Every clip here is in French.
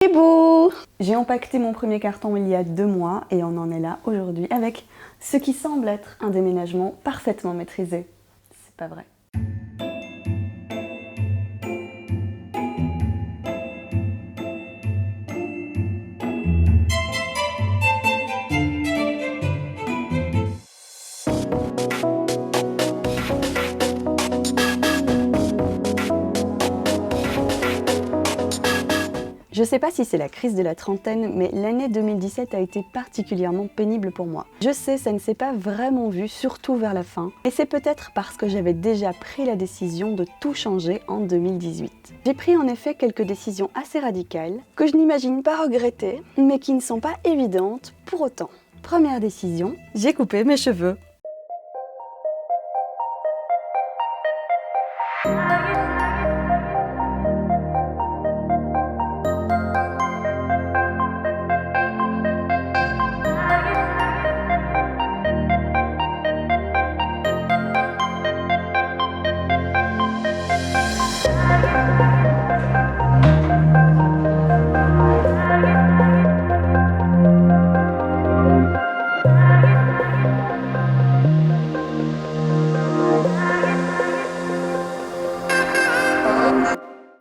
Hello! J'ai empaqueté mon premier carton il y a 2 mois et on en est là aujourd'hui avec ce qui semble être un déménagement parfaitement maîtrisé. C'est pas vrai. Je sais pas si c'est la crise de la trentaine, mais l'année 2017 a été particulièrement pénible pour moi. Je sais, ça ne s'est pas vraiment vu, surtout vers la fin, et c'est peut-être parce que j'avais déjà pris la décision de tout changer en 2018. J'ai pris en effet quelques décisions assez radicales, que je n'imagine pas regretter, mais qui ne sont pas évidentes pour autant. Première décision, j'ai coupé mes cheveux.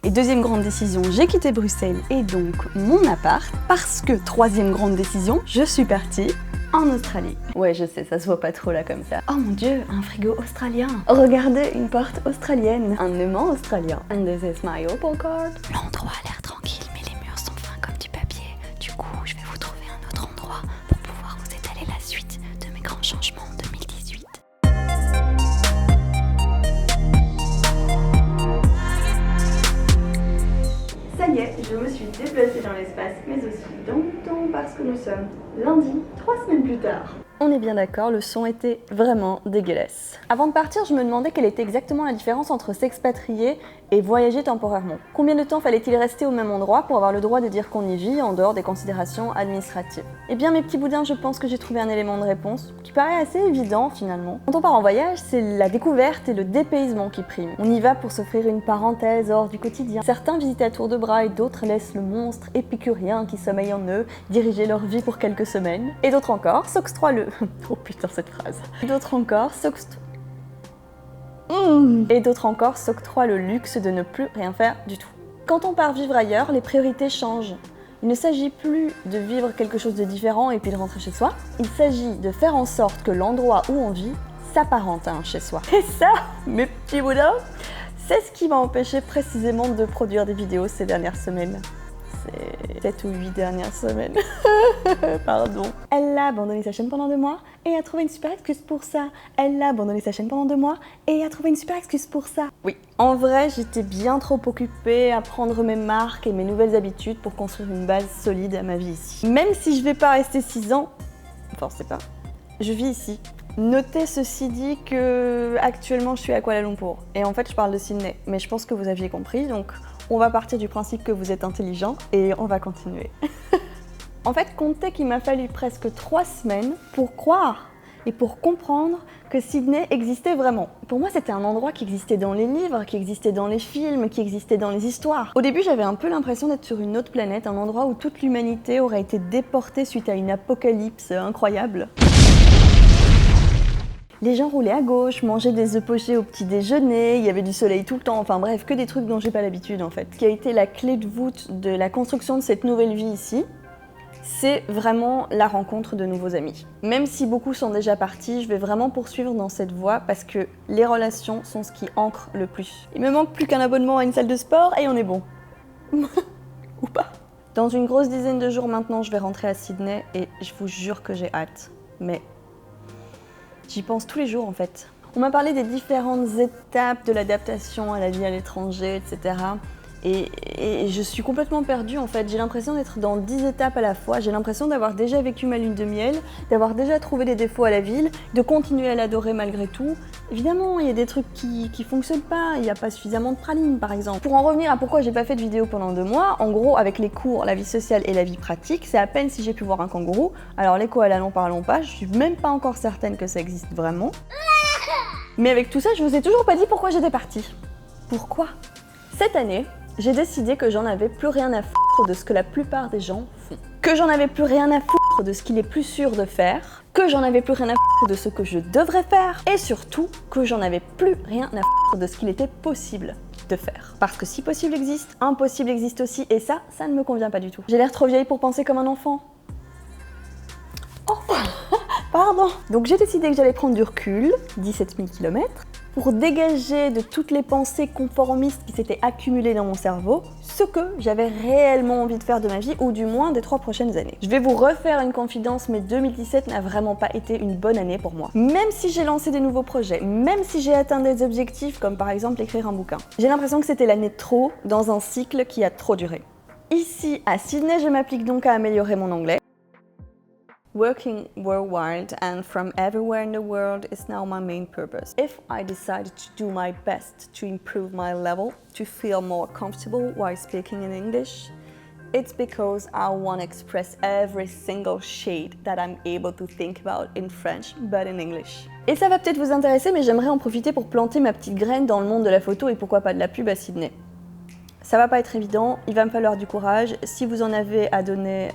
Et deuxième grande décision, j'ai quitté Bruxelles et donc mon appart, parce que troisième grande décision, je suis partie en Australie. Ouais, je sais, ça se voit pas trop là comme ça. Oh mon dieu, un frigo australien. Regardez, une porte australienne, un aimant australien. And this is my Opal card. L'endroit a l'air tranquille, mais les murs sont fins comme du papier. Du coup, je vais vous trouver un autre endroit pour pouvoir vous étaler la suite de mes grands changements en 2018. Ça y est, je me suis déplacée dans l'espace, mais aussi dans le temps parce que nous sommes lundi, 3 semaines plus tard. On est bien d'accord, le son était vraiment dégueulasse. Avant de partir, je me demandais quelle était exactement la différence entre s'expatrier et voyager temporairement. Combien de temps fallait-il rester au même endroit pour avoir le droit de dire qu'on y vit en dehors des considérations administratives? Eh bien mes petits boudins, je pense que j'ai trouvé un élément de réponse qui paraît assez évident finalement. Quand on part en voyage, c'est la découverte et le dépaysement qui priment. On y va pour s'offrir une parenthèse hors du quotidien. Certains visitent à tour de bras et d'autres laissent le monstre épicurien qui sommeille en eux diriger leur vie pour quelques semaines. Et d'autres encore s'octroient le... oh putain cette phrase. Et d'autres encore s'octroient le luxe de ne plus rien faire du tout. Quand on part vivre ailleurs, les priorités changent. Il ne s'agit plus de vivre quelque chose de différent et puis de rentrer chez soi. Il s'agit de faire en sorte que l'endroit où on vit s'apparente à un chez soi. Et ça, mes petits boudins, c'est ce qui m'a empêché précisément de produire des vidéos ces dernières semaines. C'est 7 ou 8 dernières semaines. Pardon. Elle a abandonné sa chaîne pendant 2 mois et a trouvé une super excuse pour ça. Elle a abandonné sa chaîne pendant 2 mois et a trouvé une super excuse pour ça. Oui, en vrai, j'étais bien trop occupée à prendre mes marques et mes nouvelles habitudes pour construire une base solide à ma vie ici. Même si je vais pas rester 6 ans, forcément pas, je vis ici. Notez ceci dit que actuellement je suis à Kuala Lumpur et en fait je parle de Sydney, mais je pense que vous aviez compris, donc on va partir du principe que vous êtes intelligent et on va continuer. En fait, comptez qu'il m'a fallu presque 3 semaines pour croire et pour comprendre que Sydney existait vraiment. Pour moi, c'était un endroit qui existait dans les livres, qui existait dans les films, qui existait dans les histoires. Au début, j'avais un peu l'impression d'être sur une autre planète, un endroit où toute l'humanité aurait été déportée suite à une apocalypse incroyable. Les gens roulaient à gauche, mangeaient des œufs pochés au petit déjeuner, il y avait du soleil tout le temps, enfin bref, que des trucs dont j'ai pas l'habitude en fait. Ce qui a été la clé de voûte de la construction de cette nouvelle vie ici, c'est vraiment la rencontre de nouveaux amis. Même si beaucoup sont déjà partis, je vais vraiment poursuivre dans cette voie parce que les relations sont ce qui ancre le plus. Il me manque plus qu'un abonnement à une salle de sport et on est bon. Ou pas. Dans une grosse dizaine de jours maintenant, je vais rentrer à Sydney et je vous jure que j'ai hâte. Mais j'y pense tous les jours en fait. On m'a parlé des différentes étapes de l'adaptation à la vie à l'étranger, etc. Et je suis complètement perdue en fait. J'ai l'impression d'être dans 10 étapes à la fois. J'ai l'impression d'avoir déjà vécu ma lune de miel, d'avoir déjà trouvé des défauts à la ville, de continuer à l'adorer malgré tout. Évidemment, il y a des trucs qui fonctionnent pas. Il n'y a pas suffisamment de pralines par exemple. Pour en revenir à pourquoi j'ai pas fait de vidéo pendant 2 mois, en gros, avec les cours, la vie sociale et la vie pratique, c'est à peine si j'ai pu voir un kangourou. Alors les koalas, n'en parlons pas. Je suis même pas encore certaine que ça existe vraiment. Mais avec tout ça, je vous ai toujours pas dit pourquoi j'étais partie. Pourquoi? Cette année, j'ai décidé que j'en avais plus rien à foutre de ce que la plupart des gens font. Que j'en avais plus rien à foutre de ce qu'il est plus sûr de faire, que j'en avais plus rien à foutre de ce que je devrais faire, et surtout que j'en avais plus rien à foutre de ce qu'il était possible de faire. Parce que si possible existe, impossible existe aussi, et ça ne me convient pas du tout. J'ai l'air trop vieille pour penser comme un enfant. Oh, pardon. Donc j'ai décidé que j'allais prendre du recul, 17 000 km, pour dégager de toutes les pensées conformistes qui s'étaient accumulées dans mon cerveau, ce que j'avais réellement envie de faire de ma vie, ou du moins des 3 prochaines années. Je vais vous refaire une confidence, mais 2017 n'a vraiment pas été une bonne année pour moi. Même si j'ai lancé des nouveaux projets, même si j'ai atteint des objectifs, comme par exemple écrire un bouquin, j'ai l'impression que c'était l'année de trop dans un cycle qui a trop duré. Ici, à Sydney, je m'applique donc à améliorer mon anglais. Working worldwide and from everywhere in the world is now my main purpose. If I decided to do my best to improve my level, to feel more comfortable while speaking in English, it's because I want to express every single shade that I'm able to think about in French, but in English. Et ça va peut-être vous intéresser, mais j'aimerais en profiter pour planter ma petite graine dans le monde de la photo et pourquoi pas de la pub à Sydney. Ça va pas être évident, il va me falloir du courage. Si vous en avez à donner,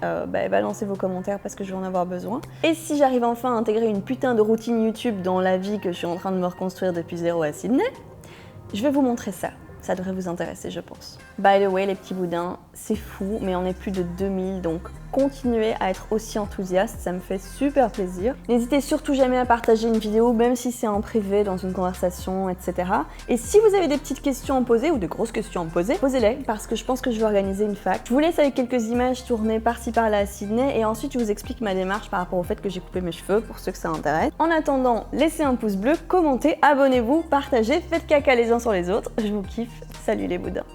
balancez vos commentaires parce que je vais en avoir besoin. Et si j'arrive enfin à intégrer une putain de routine YouTube dans la vie que je suis en train de me reconstruire depuis zéro à Sydney, je vais vous montrer ça. Ça devrait vous intéresser, je pense. By the way, les petits boudins, c'est fou, mais on est plus de 2000, donc continuez à être aussi enthousiaste, ça me fait super plaisir. N'hésitez surtout jamais à partager une vidéo, même si c'est en privé, dans une conversation, etc. Et si vous avez des petites questions à me poser, ou de grosses questions à me poser, posez-les, parce que je pense que je vais organiser une fac. Je vous laisse avec quelques images tournées par-ci par-là à Sydney, et ensuite je vous explique ma démarche par rapport au fait que j'ai coupé mes cheveux, pour ceux que ça intéresse. En attendant, laissez un pouce bleu, commentez, abonnez-vous, partagez, faites caca les uns sur les autres, je vous kiffe. Salut les boudins.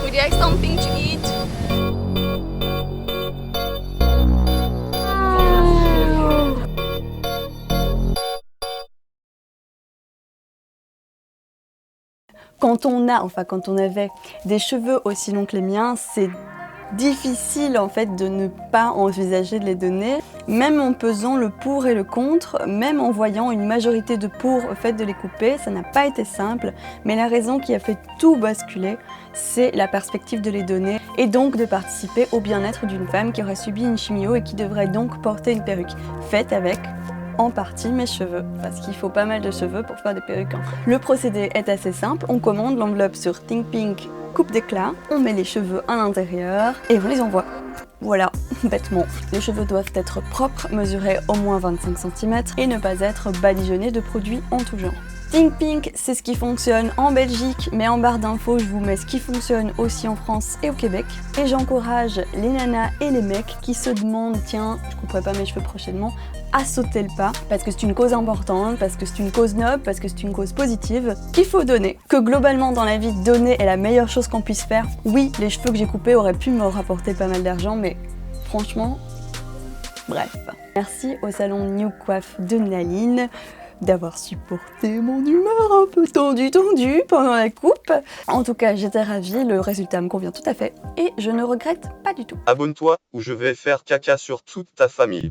Would you like something to eat? Quand on avait des cheveux aussi longs que les miens, c'est difficile en fait de ne pas envisager de les donner, même en pesant le pour et le contre, même en voyant une majorité de pour au fait de les couper, ça n'a pas été simple, mais la raison qui a fait tout basculer, c'est la perspective de les donner et donc de participer au bien-être d'une femme qui aurait subi une chimio et qui devrait donc porter une perruque faite avec en partie mes cheveux, parce qu'il faut pas mal de cheveux pour faire des perruques. Le procédé est assez simple, on commande l'enveloppe sur Think Pink coupe d'éclat, on met les cheveux à l'intérieur et on les envoie. Voilà, bêtement. Les cheveux doivent être propres, mesurer au moins 25 cm et ne pas être badigeonnés de produits en tout genre. Think Pink, c'est ce qui fonctionne en Belgique, mais en barre d'infos, je vous mets ce qui fonctionne aussi en France et au Québec. Et j'encourage les nanas et les mecs qui se demandent, tiens, je couperai pas mes cheveux prochainement, à sauter le pas, parce que c'est une cause importante, parce que c'est une cause noble, parce que c'est une cause positive, qu'il faut donner. Que globalement dans la vie, donner est la meilleure chose qu'on puisse faire. Oui, les cheveux que j'ai coupés auraient pu me rapporter pas mal d'argent, mais franchement, bref. Merci au salon New Coiffe de Naline d'avoir supporté mon humeur un peu tendue pendant la coupe. En tout cas, j'étais ravie, le résultat me convient tout à fait et je ne regrette pas du tout. Abonne-toi ou je vais faire caca sur toute ta famille.